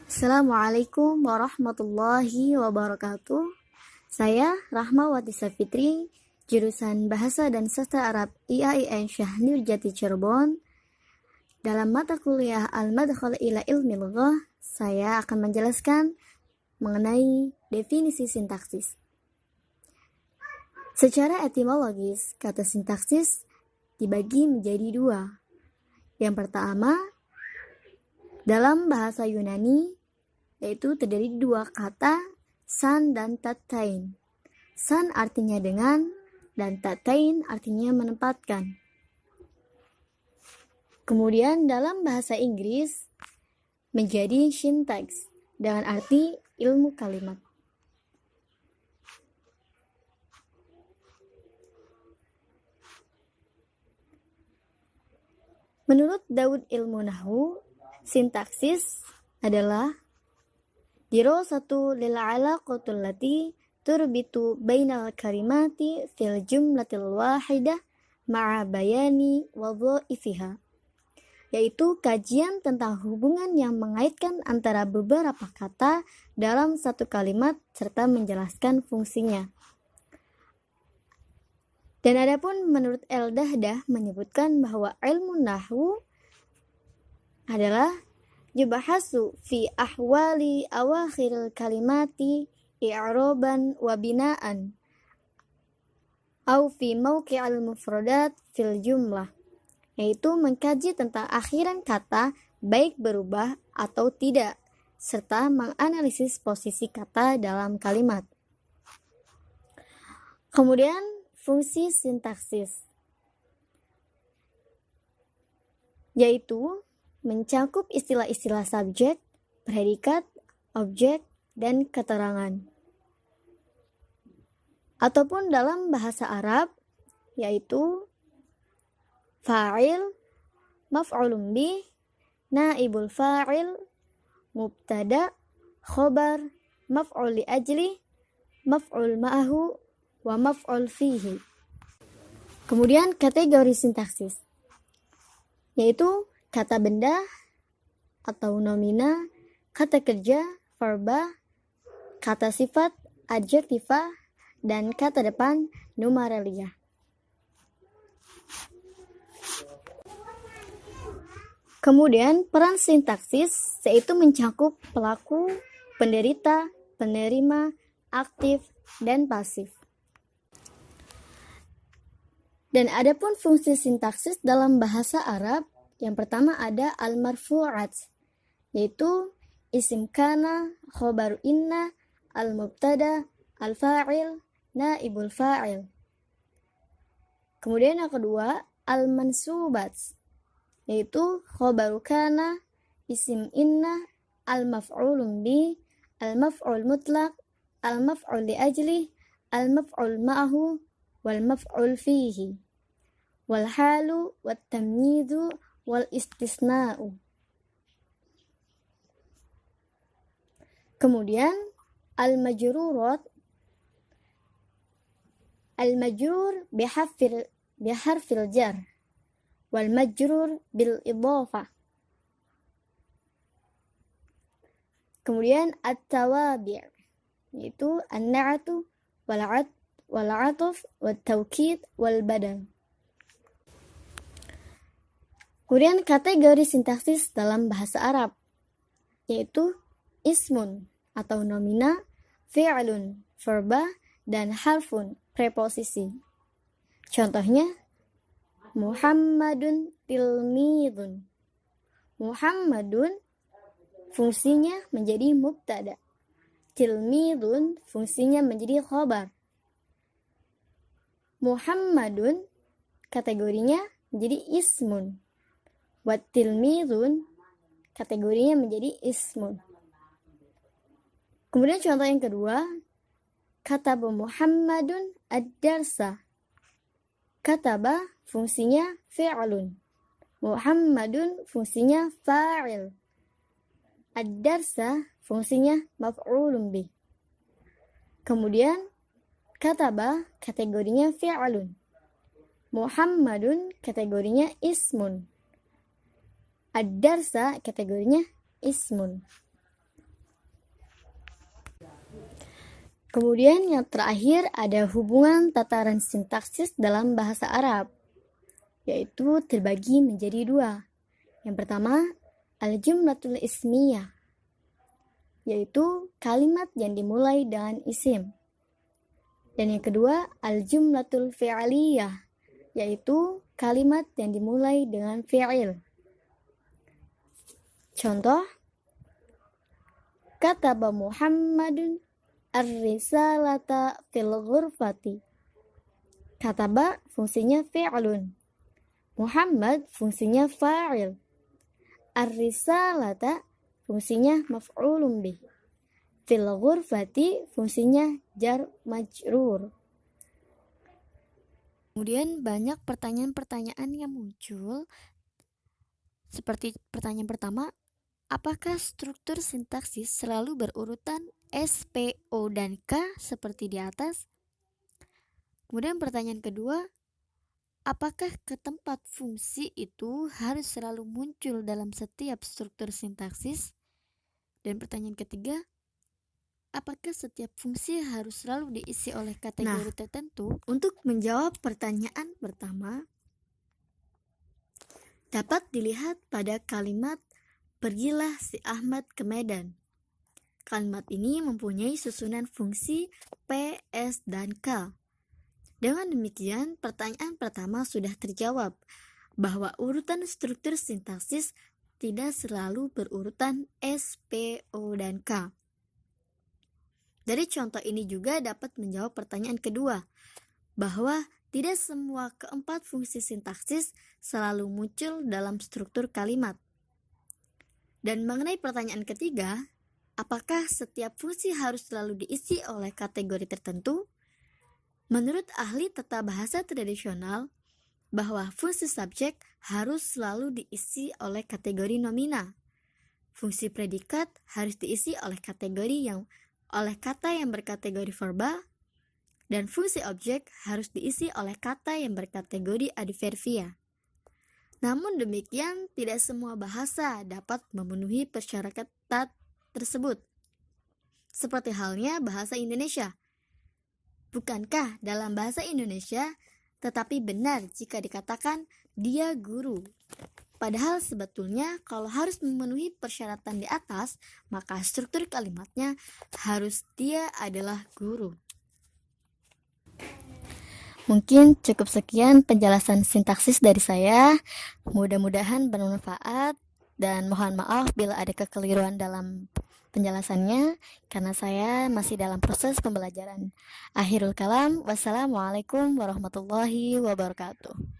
Assalamualaikum warahmatullahi wabarakatuh. Saya Rahmawati Safitri, jurusan Bahasa dan Sastra Arab IAIN Syah Nurjati Cirebon. Dalam mata kuliah Al-Madkhal ila Ilmi Lughah, saya akan menjelaskan mengenai definisi sintaksis. Secara etimologis, kata sintaksis dibagi menjadi dua. Yang pertama, dalam bahasa Yunani, yaitu terdiri dua kata, san dan tatain. San artinya dengan, dan tatain artinya menempatkan. Kemudian dalam bahasa Inggris, menjadi syntax, dengan arti ilmu kalimat. Menurut Daud Ilmu Nahwu, sintaksis adalah dirasatu lil alaqatul lati turbitu bainal kalimati fil jumlatil wahidah ma'a bayani wadha'ifiha, yaitu kajian tentang hubungan yang mengaitkan antara beberapa kata dalam satu kalimat serta menjelaskan fungsinya. Dan adapun menurut El-Dahdah menyebutkan bahwa ilmu nahwu adalah yubahasu fi ahwali awakhiril kalimati i'roban wa binaan au fi mawqi'al mufradat fil jumlah, yaitu mengkaji tentang akhiran kata baik berubah atau tidak, serta menganalisis posisi kata dalam kalimat. Kemudian fungsi sintaksis, yaitu mencakup istilah-istilah subjek, predikat, objek, dan keterangan. Ataupun dalam bahasa Arab, yaitu fa'il, maf'ulun bih, naibul fa'il, mubtada, khobar, maf'ul li ajli, maf'ul ma'ahu, wa maf'ul fihi. Kemudian kategori sintaksis, yaitu kata benda atau nomina, kata kerja, verba, kata sifat, adjektiva, dan kata depan, numeralia. Kemudian peran sintaksis yaitu mencakup pelaku, penderita, penerima, aktif, dan pasif. Dan adapun fungsi sintaksis dalam bahasa Arab, yang pertama ada al-marfu'at, yaitu isim kana, khobar inna, al-mubtada, al-fa'il, naibul fa'il. Kemudian yang kedua, al-mansubat, yaitu khobar kana, isim inna, al-maf'ulun bi, al-maf'ul mutlaq, al-maf'ul li ajli, al-maf'ul ma'ahu, wal-maf'ul fihi, wal-halu, wat-tamyidu, wal-istisna'u. Kemudian al-majrurat, al-majrur biharfil jar, wal-majrur bil idhafah. Kemudian at-tawabi', yaitu an-na'atu, wal-'atf, wat-tawkid, wal-badal. Kemudian kategori sintaksis dalam bahasa Arab, yaitu ismun atau nomina, fi'lun, verba, dan harfun, preposisi. Contohnya, Muhammadun tilmidun. Muhammadun fungsinya menjadi mubtada. Tilmidun fungsinya menjadi khobar. Muhammadun kategorinya menjadi ismun. Wat-tilmidun kategorinya menjadi ismun. Kemudian contoh yang kedua, kataba Muhammadun ad-darsa. Kataba fungsinya fi'lun. Muhammadun fungsinya fa'il. Ad-darsa fungsinya maf'ulun bih. Kemudian kataba kategorinya fi'lun. Muhammadun kategorinya ismun. Ad-darsa kategorinya ismun. Kemudian yang terakhir ada hubungan tataran sintaksis dalam bahasa Arab, yaitu terbagi menjadi dua. Yang pertama, al-jumlatul ismiyah, yaitu kalimat yang dimulai dengan isim. Dan yang kedua, al-jumlatul fi'aliyah, yaitu kalimat yang dimulai dengan fi'il. Contoh, kataba Muhammadun ar-risalata fil ghurfati. Kataba fungsinya fi'lun, Muhammad fungsinya fa'il, ar-risalata fungsinya maf'ulun bih, fil ghurfati fungsinya jar majrur. Kemudian banyak pertanyaan-pertanyaan yang muncul, seperti pertanyaan pertama, apakah struktur sintaksis selalu berurutan S, P, O, dan K seperti di atas? Kemudian pertanyaan kedua, apakah ketempat fungsi itu harus selalu muncul dalam setiap struktur sintaksis? Dan pertanyaan ketiga, apakah setiap fungsi harus selalu diisi oleh kategori tertentu? Untuk menjawab pertanyaan pertama, dapat dilihat pada kalimat pergilah si Ahmad ke Medan. Kalimat ini mempunyai susunan fungsi P, S, dan K. Dengan demikian, pertanyaan pertama sudah terjawab, bahwa urutan struktur sintaksis tidak selalu berurutan S, P, O, dan K. Dari contoh ini juga dapat menjawab pertanyaan kedua, bahwa tidak semua keempat fungsi sintaksis selalu muncul dalam struktur kalimat. Dan mengenai pertanyaan ketiga, apakah setiap fungsi harus selalu diisi oleh kategori tertentu? Menurut ahli tata bahasa tradisional, bahwa fungsi subjek harus selalu diisi oleh kategori nomina. Fungsi predikat harus diisi oleh kata yang berkategori verba, dan fungsi objek harus diisi oleh kata yang berkategori adverbia. Namun demikian, tidak semua bahasa dapat memenuhi persyaratan tersebut. Seperti halnya bahasa Indonesia. Bukankah dalam bahasa Indonesia tetapi benar jika dikatakan dia guru? Padahal sebetulnya kalau harus memenuhi persyaratan di atas, maka struktur kalimatnya harus dia adalah guru. Mungkin cukup sekian penjelasan sintaksis dari saya. Mudah-mudahan bermanfaat dan mohon maaf bila ada kekeliruan dalam penjelasannya karena saya masih dalam proses pembelajaran. Akhirul kalam, wassalamualaikum warahmatullahi wabarakatuh.